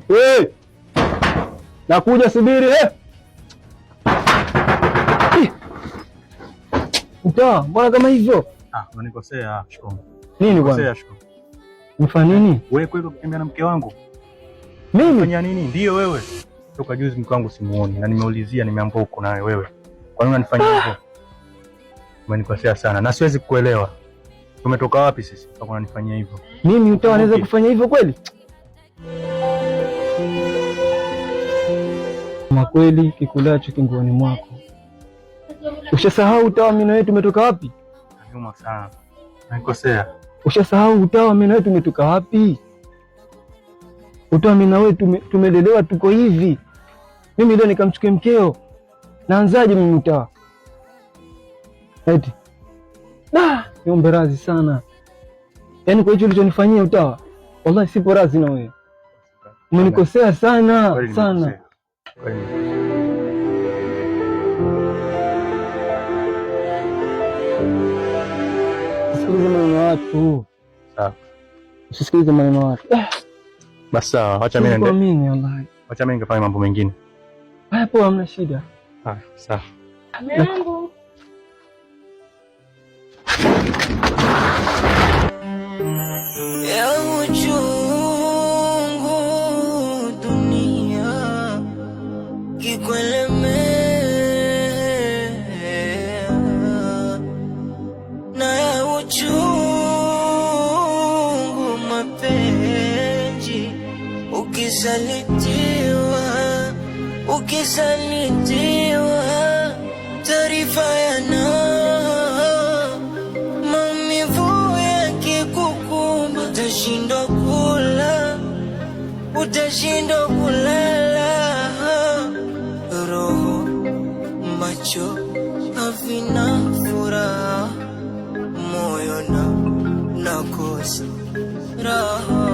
Hey! Nakuja, subiri Mtaa, mbona kama hivyo? Unanikosea Shukuru. Nini bwana? Mfanya nini? Wewe kweli kutembea na mke wangu? Mimi? Fanya nini? Ndio wewe. Toka juzi mke wangu simuoni na nimeulizia nimeambiwa uko naye wewe. Kwa nini unanifanyia hivyo? Umenikosea sana na siwezi kukuelewa. Tumetoka wapi sisi? Mpaka unanifanyia hivyo. Mimi Mtaa anaweza kufanya hivyo kweli? Makweli kikulacho kinguoni mwako. Ushasahau Utawa mimi na wewe tumetoka wapi? Nyuma sana. Unanikosea. Ushasahau Utawa mimi na wewe tumetoka wapi? Utawa mimi na wewe tumelelewa tuko hivi. Mimi leo nikamchukue mkeo. Naanzaje mimi Utawa? Eti. Niombe radhi sana. Yaani kwa hicho ulichonifanyia Utawa, wallahi sipo radhi na wewe. Umenikosea sana sana. Usisikilize maneno ya watu. Sawa. Usisikilize maneno ya watu. Basi sawa, acha mimi niende. Mimi wallahi. Acha mimi ningefanya mambo mengine. Haya poa, hamna shida. Sawa. Mambo. Ya uchungu dunia kikuelemea, na ya uchungu mapenzi ukisalitiwa taarifa yana maumivu yakikukumba, utashindwa kulala, roho macho havina furaha, moyo nakosa raha.